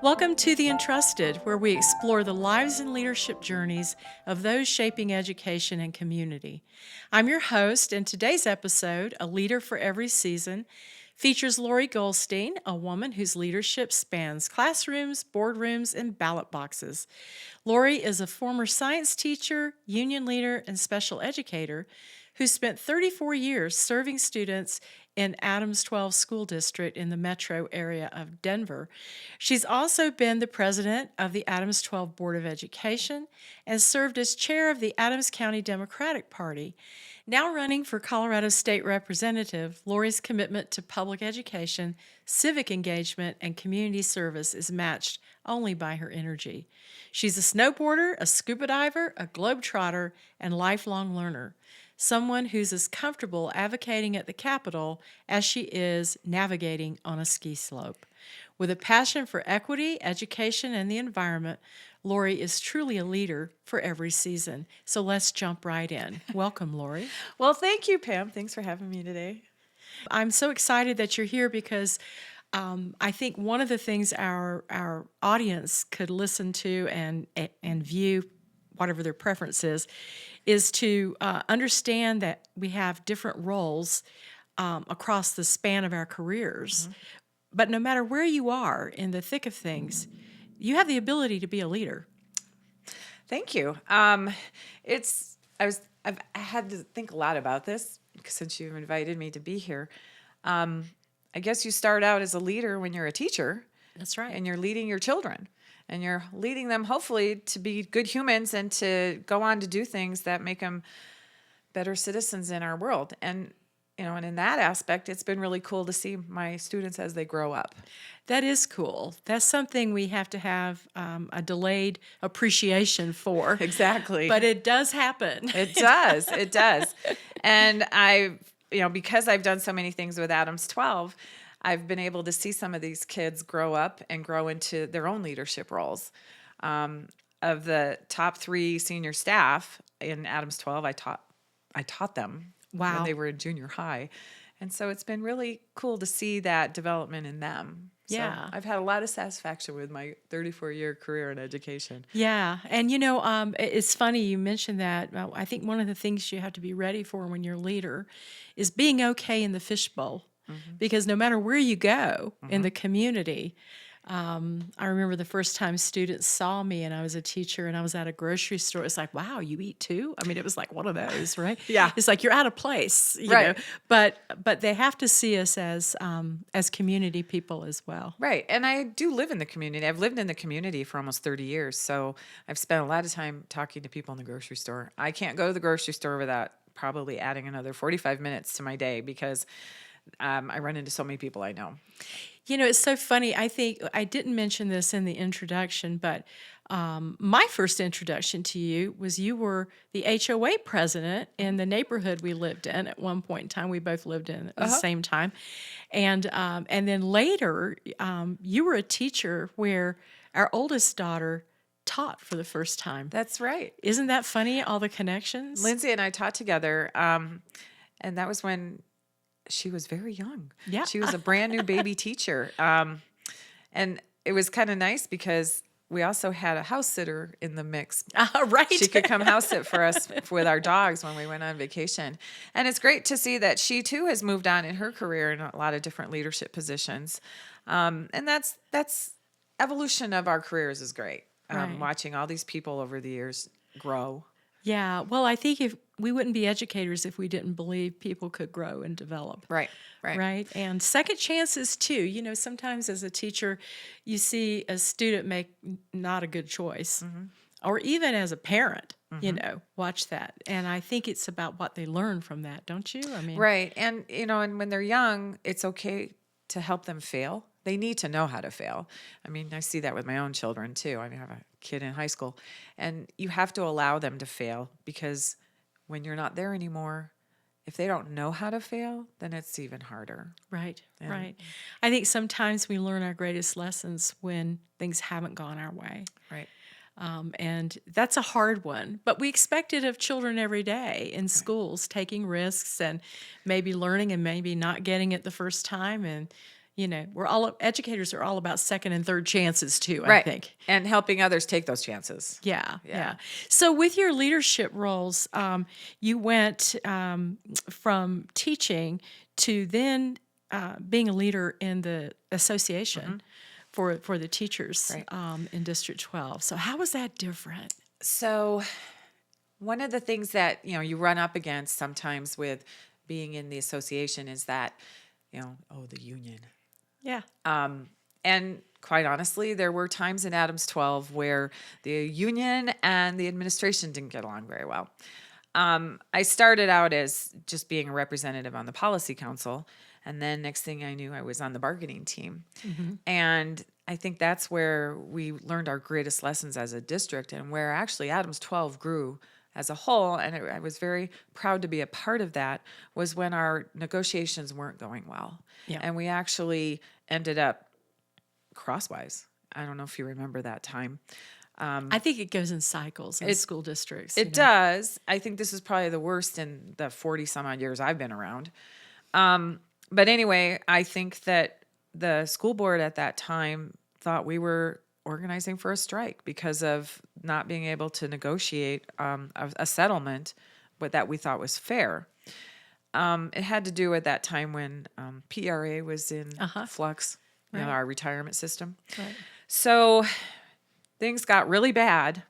Welcome to The Entrusted, where we explore the lives and leadership journeys of those shaping education and community. I'm your host, and today's episode, A Leader for Every Season, features Lori Goldstein, a woman whose leadership spans classrooms, boardrooms, and ballot boxes. Lori is a former science teacher, union leader, and special educator who spent 34 years serving students in Adams 12 School District in the metro area of Denver. She's also been the president of the Adams 12 Board of Education and served as chair of the Adams County Democratic Party. Now running for Colorado State Representative, Lori's commitment to public education, civic engagement, and community service is matched only by her energy. She's a snowboarder, a scuba diver, a globetrotter, and lifelong learner. Someone who's as comfortable advocating at the Capitol as she is navigating on a ski slope. With a passion for equity, education, and the environment, Lori is truly a leader for every season. So let's jump right in. Welcome, Lori. Well, thank you, Pam. Thanks for having me today. I'm so excited that you're here because I think one of the things our audience could listen to and view, whatever their preference is to understand that we have different roles across the span of our careers. Mm-hmm. But no matter where you are in the thick of things, you have the ability to be a leader. Thank you. I've had to think a lot about this since you've invited me to be here. I guess you start out as a leader when you're a teacher. That's right. And you're leading your children. And you're leading them, hopefully, to be good humans and to go on to do things that make them better citizens in our world. And, and in that aspect, it's been really cool to see my students as they grow up. That is cool. That's something we have to have a delayed appreciation for. Exactly. But it does happen. It does. It does. And because I've done so many things with Adams 12, I've been able to see some of these kids grow up and grow into their own leadership roles. Of the top 3 senior staff in Adams 12, I taught them when they were in junior high. And so it's been really cool to see that development in them. Yeah. So I've had a lot of satisfaction with my 34-year career in education. Yeah. And, it's funny you mentioned that. I think one of the things you have to be ready for when you're a leader is being okay in the fishbowl. Mm-hmm. Because no matter where you go in the community, I remember the first time students saw me and I was a teacher and I was at a grocery store. It's like, wow, you eat too? I mean, it was like one of those, right? Yeah. It's like you're out of place, you know. But they have to see us as community people as well. Right. And I do live in the community. I've lived in the community for almost 30 years. So I've spent a lot of time talking to people in the grocery store. I can't go to the grocery store without probably adding another 45 minutes to my day because I run into so many people I know. It's so funny. I think I didn't mention this in the introduction, but my first introduction to you was you were the HOA president in the neighborhood we lived in at one point in time. We both lived in at the same time. And then later, you were a teacher where our oldest daughter taught for the first time. That's right. Isn't that funny, all the connections? Lindsay and I taught together, and that was when she was very young. Yeah. She was a brand new baby teacher. And it was kind of nice because we also had a house sitter in the mix. Right. She could come house sit for us with our dogs when we went on vacation. And it's great to see that she too has moved on in her career in a lot of different leadership positions. And that's evolution of our careers is great. Right. Watching all these people over the years grow. Yeah. Well, I think if we wouldn't be educators if we didn't believe people could grow and develop. Right. And second chances too. Sometimes as a teacher, you see a student make not a good choice, or even as a parent, watch that. And I think it's about what they learn from that, don't you? I mean, right. And and when they're young, it's okay to help them fail. They need to know how to fail. I mean, I see that with my own children too. I have a kid in high school, and you have to allow them to fail because when you're not there anymore, if they don't know how to fail, then it's even harder. Right. I think sometimes we learn our greatest lessons when things haven't gone our way. Right. And that's a hard one, but we expect it of children every day in schools, taking risks and maybe learning and maybe not getting it the first time and educators are all about second and third chances too, I Right. think. And helping others take those chances. Yeah. So with your leadership roles, you went from teaching to then being a leader in the association for the teachers Right. in District 12. So how was that different? So one of the things that, you run up against sometimes with being in the association is that, the union. Yeah. And quite honestly, there were times in Adams 12 where the union and the administration didn't get along very well. I started out as just being a representative on the policy council. And then next thing I knew, I was on the bargaining team. And I think that's where we learned our greatest lessons as a district, and where actually Adams 12 grew as a whole. And I was very proud to be a part of that, was when our negotiations weren't going well. Yeah. And we actually ended up crosswise. I don't know if you remember that time. I think it goes in cycles in school districts. It does. I think this is probably the worst in the 40 some odd years I've been around. But anyway, I think that the school board at that time thought we were organizing for a strike because of not being able to negotiate a settlement that we thought was fair. It had to do at that time when PRA was in flux, our retirement system. Right. So things got really bad.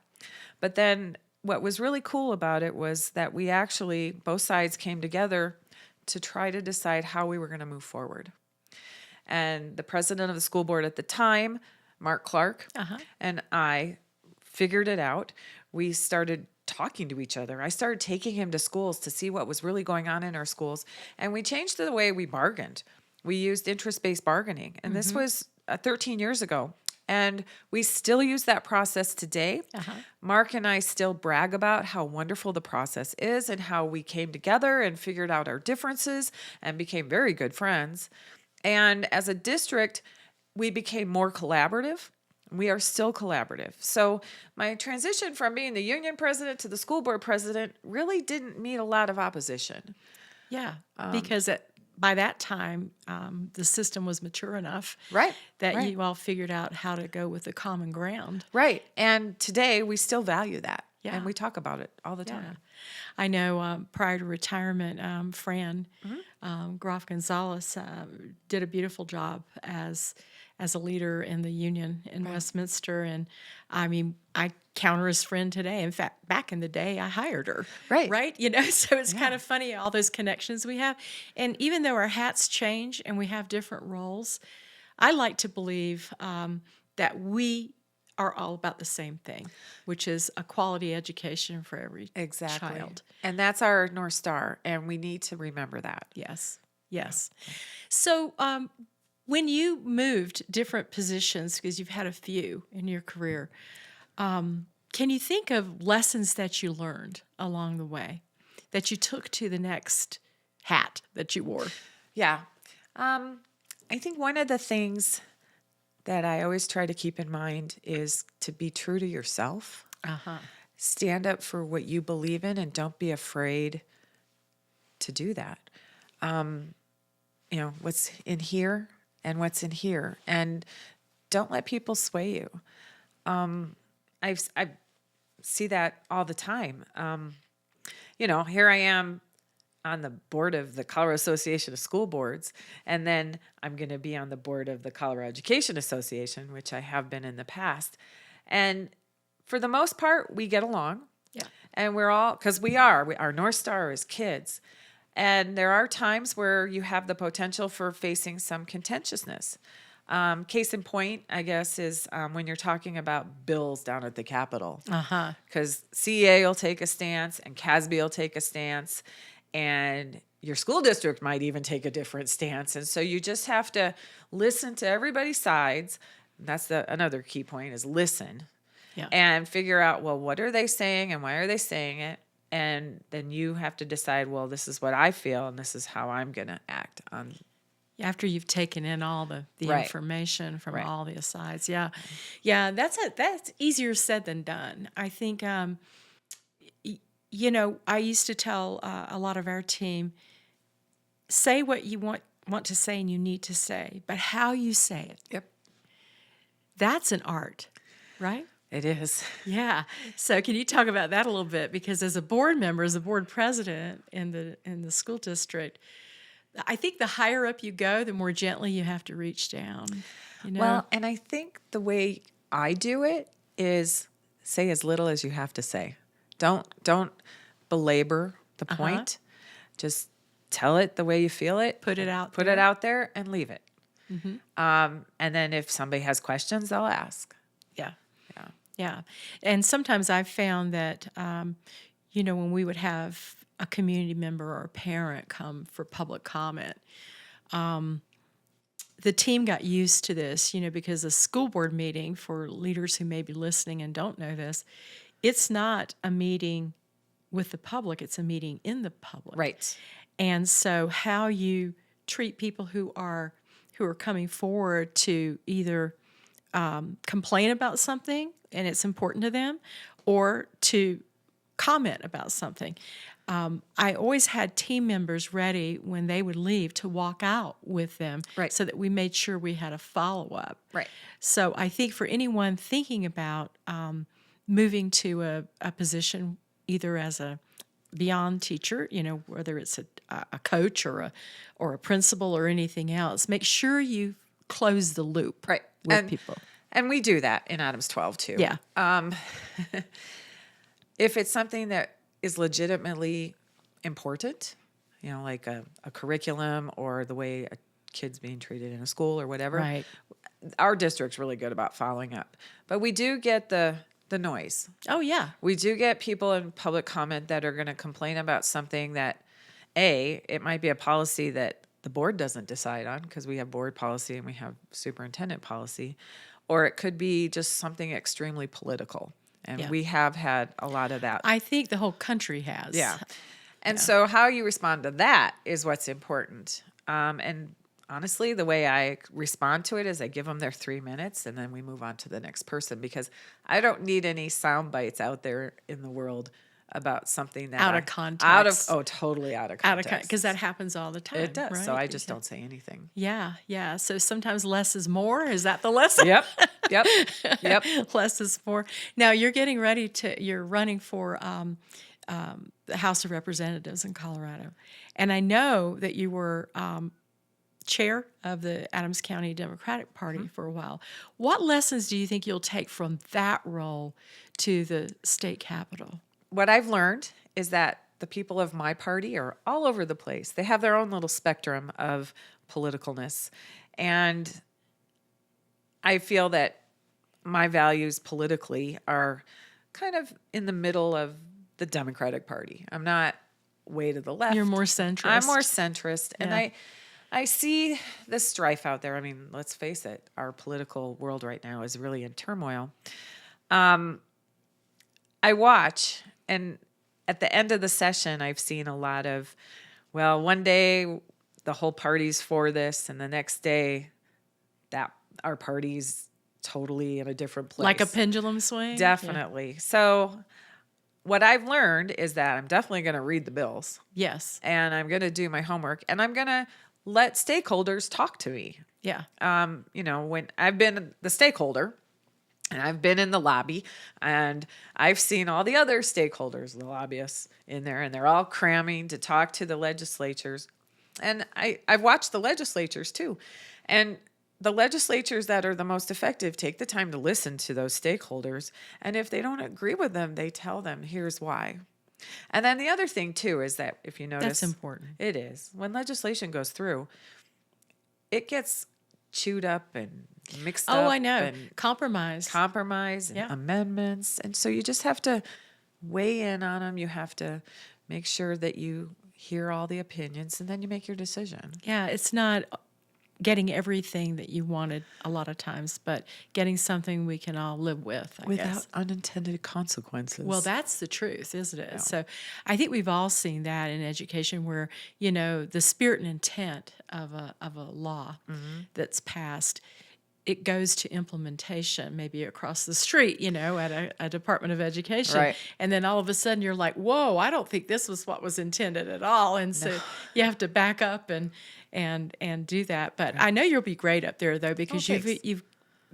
But then what was really cool about it was that we actually, both sides came together to try to decide how we were going to move forward. And the president of the school board at the time, Mark Clark, and I figured it out. We started talking to each other. I started taking him to schools to see what was really going on in our schools. And we changed the way we bargained. We used interest-based bargaining. And this was 13 years ago. And we still use that process today. Mark and I still brag about how wonderful the process is and how we came together and figured out our differences and became very good friends. And as a district, we became more collaborative. We are still collaborative. So my transition from being the union president to the school board president really didn't meet a lot of opposition. Yeah, because by that time, the system was mature enough that you all figured out how to go with the common ground. Right. And today we still value that. Yeah. And we talk about it all the time. I know prior to retirement, Fran Groff Gonzalez did a beautiful job as a leader in the union in Westminster. And I mean, I count her as friend today. In fact, back in the day, I hired her. Right? So it's kind of funny, all those connections we have. And even though our hats change and we have different roles, I like to believe that we are all about the same thing, which is a quality education for every child. And that's our North Star, and we need to remember that. Yes. So when you moved different positions, because you've had a few in your career, can you think of lessons that you learned along the way that you took to the next hat that you wore? Yeah. I think one of the things that I always try to keep in mind is to be true to yourself. Stand up for what you believe in and don't be afraid to do that. What's in here and what's in here. And don't let people sway you. I see that all the time. Here I am on the board of the Colorado Association of School Boards, and then I'm going to be on the board of the Colorado Education Association, which I have been in the past. And for the most part, we get along. Yeah. And we're all, because our North Star is kids. And there are times where you have the potential for facing some contentiousness. Case in point, I guess, is when you're talking about bills down at the Capitol. Because CEA will take a stance and CASB will take a stance, and your school district might even take a different stance. And so you just have to listen to everybody's sides. That's another key point, is listen. And figure out, well, what are they saying and why are they saying it? And then you have to decide, well, this is what I feel and this is how I'm going to act on. After you've taken in all the information from all the sides. Yeah, that's easier said than done. I think, I used to tell a lot of our team, say what you want want to say and you need to say, but how you say it. Yep. That's an art, right? It is. Yeah. So can you talk about that a little bit? Because as a board member, as a board president in the school district, I think the higher up you go, the more gently you have to reach down. You know? Well, and I think the way I do it is say as little as you have to say. Don't belabor the point. Just tell it the way you feel it. Put it out Put there. it out there and leave it. And then if somebody has questions, they'll ask. Yeah. Yeah. Yeah. And sometimes I've found that, when we would have a community member or a parent come for public comment, the team got used to this, because a school board meeting, for leaders who may be listening and don't know this, it's not a meeting with the public, it's a meeting in the public. Right. And so how you treat people who are coming forward to either complain about something and it's important to them, or to comment about something. I always had team members ready when they would leave to walk out with them, Right. so that we made sure we had a follow-up. Right. So I think for anyone thinking about moving to a position either as a beyond teacher, whether it's a coach or a principal or anything else, make sure you close the loop Right. with people. And we do that in Adams 12 too. Yeah. If it's something that is legitimately important, like a curriculum or the way a kid's being treated in a school or whatever, Right. our district's really good about following up. But we do get the noise. Oh, yeah. We do get people in public comment that are going to complain about something that, it might be a policy that the board doesn't decide on, because we have board policy and we have superintendent policy, or it could be just something extremely political. And Yeah. we have had a lot of that. I think the whole country has. Yeah. And so how you respond to that is what's important. And honestly, the way I respond to it is I give them their 3 minutes and then we move on to the next person, because I don't need any sound bites out there in the world about something that Out of context. Totally out of context. Because that happens all the time. it does. Right? So I just don't say anything. Yeah, yeah. So sometimes less is more. Is that the lesson? Yep. Yep. Less is more. Now you're running for the House of Representatives in Colorado. And I know that you were chair of the Adams County Democratic Party for a while. What lessons do you think you'll take from that role to the state capitol? What I've learned is that the people of my party are all over the place. They have their own little spectrum of politicalness. And I feel that my values politically are kind of in the middle of the Democratic Party. I'm not way to the left. You're more centrist. I'm more centrist. And Yeah. I see the strife out there. I mean, let's face it, our political world right now is really in turmoil. I watch, and at the end of the session, I've seen a lot of, well, one day the whole party's for this, and the next day that our party's totally in a different place. Like a pendulum swing? Definitely. So what I've learned is that I'm definitely going to read the bills, Yeah. Yes. and I'm going to do my homework, and I'm going to let stakeholders talk to me. Yeah. When I've been the stakeholder and I've been in the lobby and I've seen all the other stakeholders, the lobbyists in there, and they're all cramming to talk to the legislatures. And I've watched the legislatures too. And the legislatures that are the most effective take the time to listen to those stakeholders. And if they don't agree with them, they tell them, here's why. And then the other thing too is that if you notice, That's important. it is. When legislation goes through, it gets chewed up and mixed up. Oh, I know. And Compromise. and Yeah. amendments. And so you just have to weigh in on them. You have to make sure that you hear all the opinions and then you make your decision. Yeah, it's not getting everything that you wanted a lot of times, but getting something we can all live with, I Without guess. unintended consequences. Well, that's the truth, isn't it? So I think we've all seen that in education where, the spirit and intent of a law that's passed, it goes to implementation, maybe across the street, at a Department of Education. Right. And then all of a sudden you're like, whoa, I don't think this was what was intended at all. And so you have to back up and and do that. But I know you'll be great up there though, because thanks. you've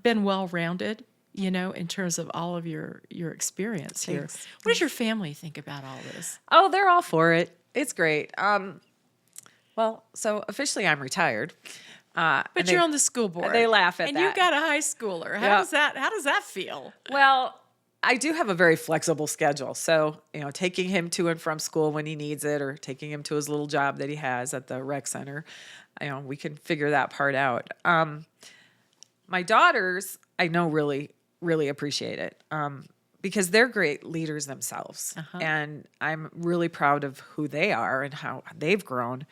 been well rounded, in terms of all of your experience here. Thanks. What does your family think about all this? Oh, they're all for it. It's great. Well, so officially I'm retired. But you're on the school board. they laugh at and that. you've got a high schooler. How Yeah. does that feel? Well, I do have a very flexible schedule. So, taking him to and from school when he needs it, or taking him to his little job that he has at the rec center, we can figure that part out. My daughters, I know, really, really appreciate it. Because they're great leaders themselves. And I'm really proud of who they are and how they've grown,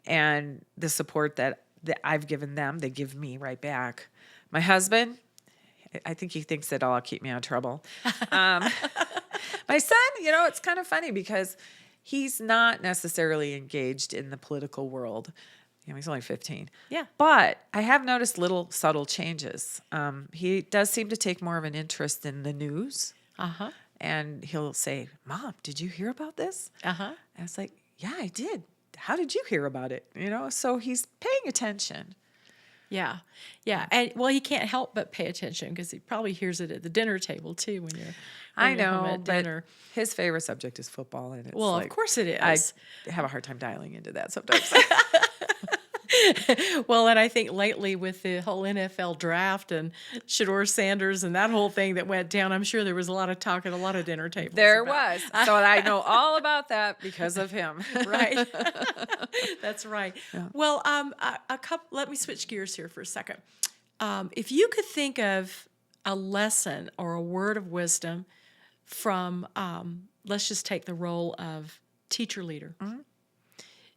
and the support that I've given them, they give me right back. My husband, I think he thinks that I'll keep me out of trouble. My son, it's kind of funny because he's not necessarily engaged in the political world. He's only 15. Yeah. But I have noticed little subtle changes. He does seem to take more of an interest in the news. And he'll say, "Mom, did you hear about this?" And I was like, "Yeah, I did. How did you hear about it?" So he's paying attention. Yeah. Yeah. And well, he can't help but pay attention because he probably hears it at the dinner table too when you're I when you're home know, at but dinner. his favorite subject is football, and it's Well, of course it I is. have a hard time dialing into that sometimes. Well, and I think lately with the whole NFL draft and Shedeur Sanders and that whole thing that went down, I'm sure there was a lot of talk at a lot of dinner tables. There about- was. So I know all about that because of him. Right. That's right. Well, a couple. Let me switch gears here for a second. If you could think of a lesson or a word of wisdom from, let's just take the role of teacher leader.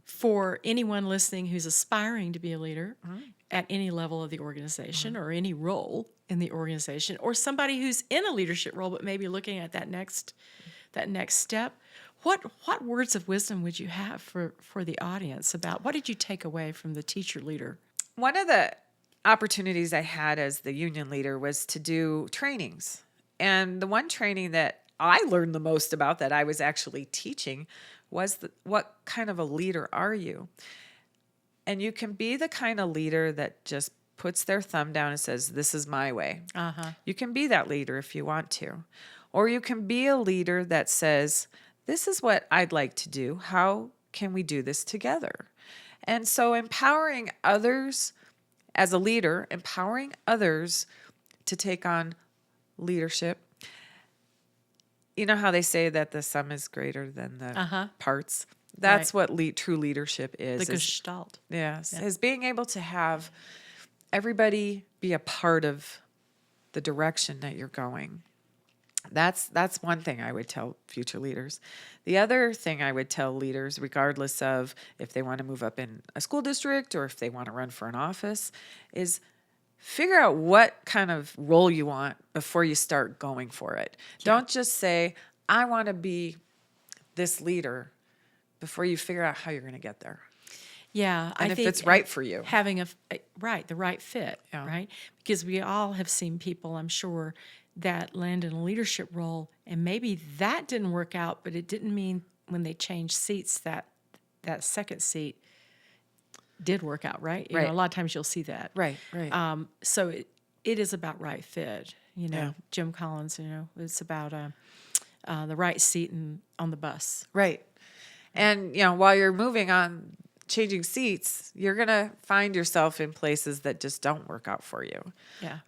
For anyone listening who's aspiring to be a leader at any level of the organization or any role in the organization, or somebody who's in a leadership role but maybe looking at that next step, what words of wisdom would you have for the audience about what did you take away from the teacher leader? One of the opportunities I had as the union leader was to do trainings. And the one training that I learned the most about that I was actually teaching was what kind of a leader are you? And you can be the kind of leader that just puts their thumb down and says, "This is my way." You can be that leader if you want to. Or you can be a leader that says, "This is what I'd like to do. How can we do this together?" And so empowering others as a leader, empowering others to take on leadership. You know how they say that the sum is greater than the parts? That's what true leadership is. The gestalt. Yes, is being able to have everybody be a part of the direction that you're going. That's one thing I would tell future leaders. The other thing I would tell leaders, regardless of if they want to move up in a school district or if they want to run for an office, is figure out what kind of role you want before you start going for it. Don't just say, "I want to be this leader," before you figure out how you're going to get there. Yeah, And I if think it's right for you. having the right fit, Yeah. right? Because we all have seen people, I'm sure, that land in a leadership role, and maybe that didn't work out, but it didn't mean when they changed seats that second seat did work out, right? You know, a lot of times you'll see that. Right. So it is about right fit. Yeah. Jim Collins, it's about the right seat on the bus. Right. And, while you're moving on, changing seats, you're going to find yourself in places that just don't work out for you. Yeah.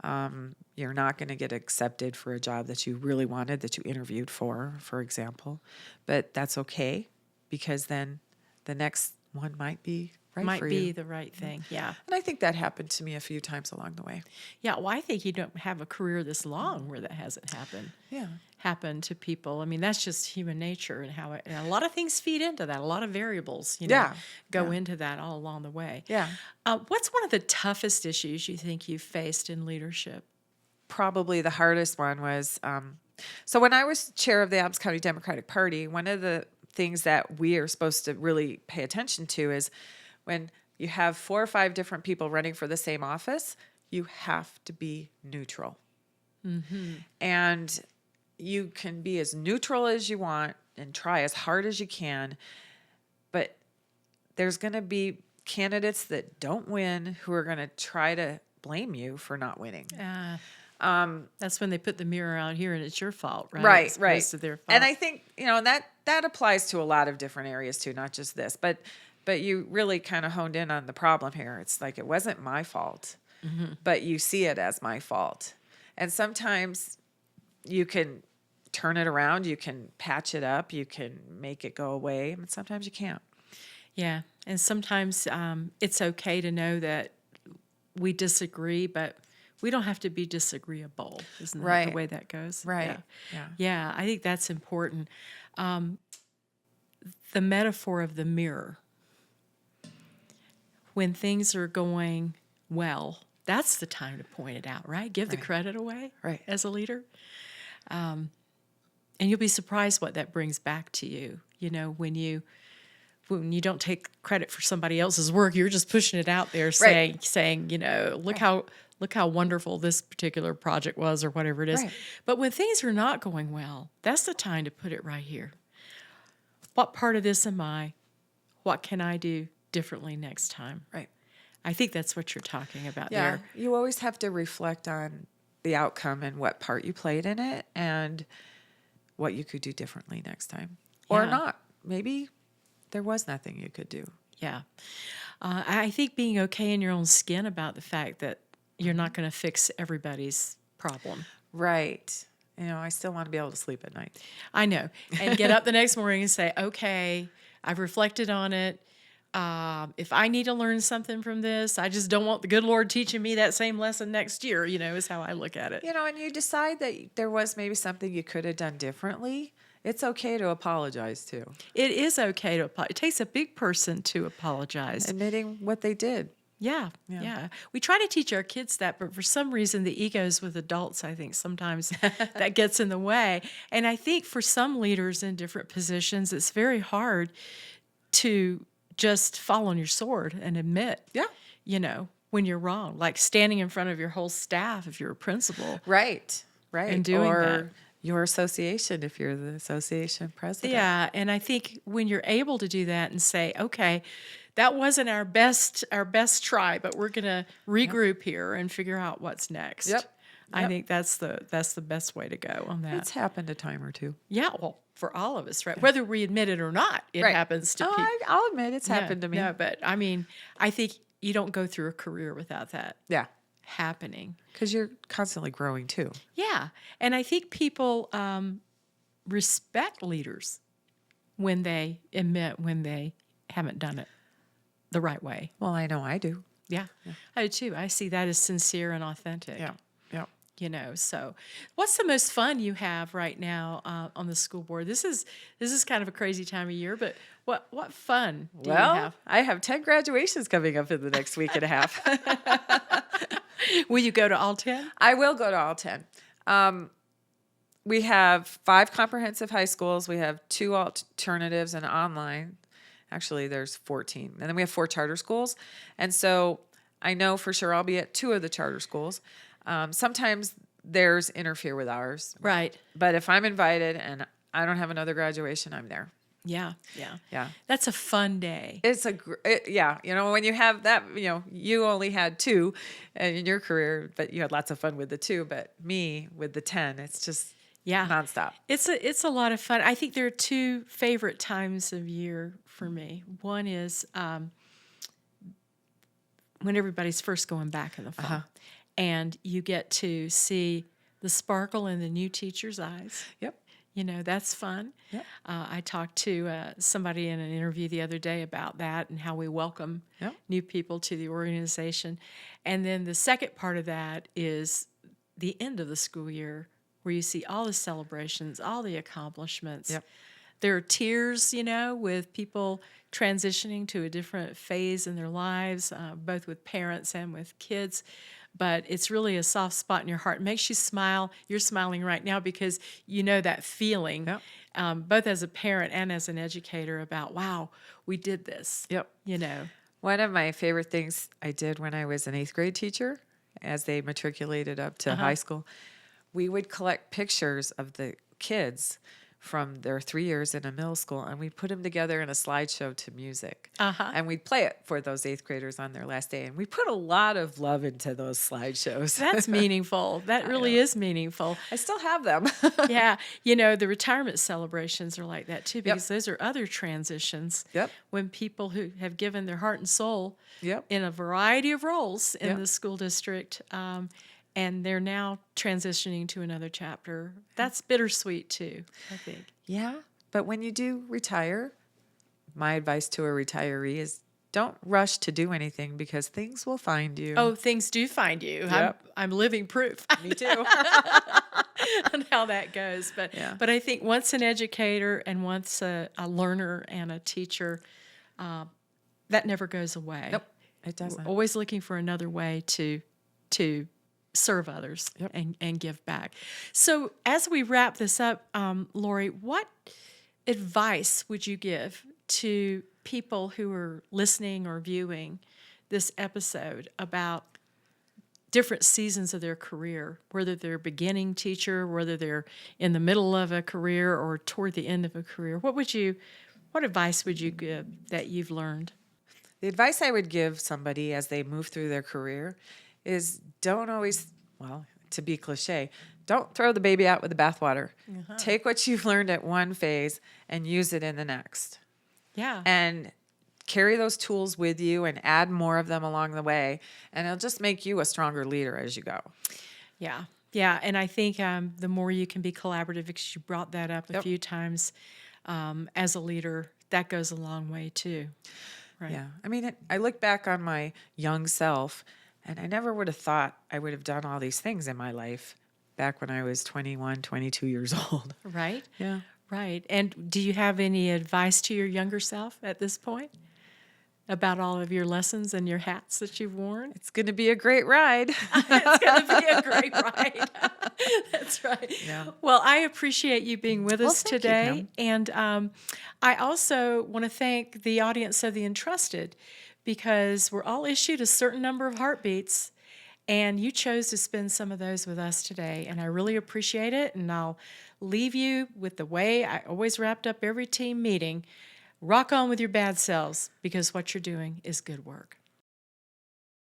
You're not going to get accepted for a job that you really wanted, that you interviewed for example. But that's okay, because then the next one might be right Might for be you. the right thing. Yeah. And I think that happened to me a few times along the way. Yeah. Well, I think you don't have a career this long where that hasn't happened to people. I mean, that's just human nature and and a lot of things feed into that. A lot of variables, go into that all along the way. Yeah. What's one of the toughest issues you think you faced in leadership? Probably the hardest one was, so when I was chair of the Adams County Democratic Party, one of the things that we are supposed to really pay attention to is when you have 4 or 5 different people running for the same office, you have to be neutral. And you can be as neutral as you want and try as hard as you can, but there's going to be candidates that don't win who are going to try to blame you for not winning. That's when they put the mirror out here and it's your fault, right? Right, As right. opposed to their fault. And I think, that applies to a lot of different areas too, not just this. But you really kind of honed in on the problem here. It's like, it wasn't my fault, but you see it as my fault. And sometimes you can turn it around, you can patch it up, you can make it go away, and sometimes you can't. Yeah, and sometimes it's okay to know that we disagree, but we don't have to be disagreeable. Isn't that Right. the way that goes? Right. Yeah, I think that's important. The metaphor of the mirror. When things are going well, that's the time to point it out, right? Give the credit away Right. as a leader. And you'll be surprised what that brings back to you. When you don't take credit for somebody else's work, you're just pushing it out there, saying, look how wonderful this particular project was, or whatever it is. Right. But when things are not going well, that's the time to put it right here. What part of this am I? What can I do differently next time? Right. I think that's what you're talking about Yeah. there. You always have to reflect on the outcome and what part you played in it and what you could do differently next time. Or Yeah. not. Maybe there was nothing you could do. Yeah. I think being okay in your own skin about the fact that you're not going to fix everybody's problem. Right. I still want to be able to sleep at night. I know. And get up the next morning and say, okay, I've reflected on it. If I need to learn something from this, I just don't want the good Lord teaching me that same lesson next year, is how I look at it. And you decide that there was maybe something you could have done differently. It's okay to apologize too. It is okay to apologize. It takes a big person to apologize. Admitting what they did. Yeah. We try to teach our kids that, but for some reason, the egos with adults, I think sometimes that gets in the way. And I think for some leaders in different positions, it's very hard to just fall on your sword and admit, when you're wrong, like standing in front of your whole staff if you're a principal. Right. And doing that. Your association, if you're the association president. Yeah, and I think when you're able to do that and say, okay, that wasn't our best try, but we're going to regroup here and figure out what's next. Yep. I think that's the best way to go on that. It's happened a time or two. Yeah, well, for all of us, right? Yeah. Whether we admit it or not, it happens to people. I'll admit it's happened to me. No, but I mean, I think you don't go through a career without that. Yeah. Happening. Because you're constantly growing too. Yeah. And I think people respect leaders when they admit when they haven't done it the right way. Well, I know I do. Yeah. I do too. I see that as sincere and authentic. Yeah. So what's the most fun you have right now on the school board? This is kind of a crazy time of year, but what fun do you have? I have 10 graduations coming up in the next week and a half. Will you go to all 10? I will go to all 10. We have 5 comprehensive high schools. We have 2 alternatives and online. Actually, there's 14. And then we have 4 charter schools. And so I know for sure I'll be at 2 of the charter schools. Sometimes theirs interfere with ours. Right. But if I'm invited and I don't have another graduation, I'm there. Yeah. That's a fun day. It's when you have that, you only had 2 in your career, but you had lots of fun with the 2. But me with the 10, it's just nonstop. It's a lot of fun. I think there are 2 favorite times of year for me. One is when everybody's first going back in the fall, and you get to see the sparkle in the new teacher's eyes. Yep. That's fun. Yep. I talked to somebody in an interview the other day about that and how we welcome new people to the organization. And then the second part of that is the end of the school year, where you see all the celebrations, all the accomplishments. Yep. There are tears, with people transitioning to a different phase in their lives, both with parents and with kids. But it's really a soft spot in your heart. It makes you smile. You're smiling right now because you know that feeling, both as a parent and as an educator, about, wow, we did this. Yep. One of my favorite things I did when I was an 8th grade teacher, as they matriculated up to high school, we would collect pictures of the kids from their 3 years in a middle school, and we put them together in a slideshow to music. Uh-huh. And we'd play it for those 8th graders on their last day. And we put a lot of love into those slideshows. That's meaningful. That really is meaningful. I still have them. Yeah. The retirement celebrations are like that too, because those are other transitions. Yep. When people who have given their heart and soul Yep. in a variety of roles in Yep. the school district, and they're now transitioning to another chapter. That's bittersweet too, I think. Yeah. But when you do retire, my advice to a retiree is don't rush to do anything because things will find you. Oh, things do find you. Yep. I'm living proof. Me too. On how that goes. But I think once an educator and once a learner and a teacher, that never goes away. Nope, it doesn't. We're always looking for another way to serve others and give back. So as we wrap this up, Lori, what advice would you give to people who are listening or viewing this episode about different seasons of their career, whether they're a beginning teacher, whether they're in the middle of a career or toward the end of a career? What advice would you give that you've learned? The advice I would give somebody as they move through their career is don't always, to be cliche, don't throw the baby out with the bathwater. Take what you've learned at one phase and use it in the next. Yeah. And carry those tools with you and add more of them along the way. And it'll just make you a stronger leader as you go. Yeah. Yeah. And I think the more you can be collaborative, because you brought that up a few times as a leader, that goes a long way too. Right. Yeah. I mean, I look back on my young self, and I never would have thought I would have done all these things in my life back when I was 21, 22 years old. Right? Yeah. Right. And do you have any advice to your younger self at this point about all of your lessons and your hats that you've worn? It's going to be a great ride. It's going to be a great ride. That's right. Yeah. Well, I appreciate you being with us thank you, today. Pam. And I also want to thank the audience of The Entrusted, because we're all issued a certain number of heartbeats, and you chose to spend some of those with us today. And I really appreciate it. And I'll leave you with the way I always wrapped up every team meeting. Rock on with your bad selves, because what you're doing is good work.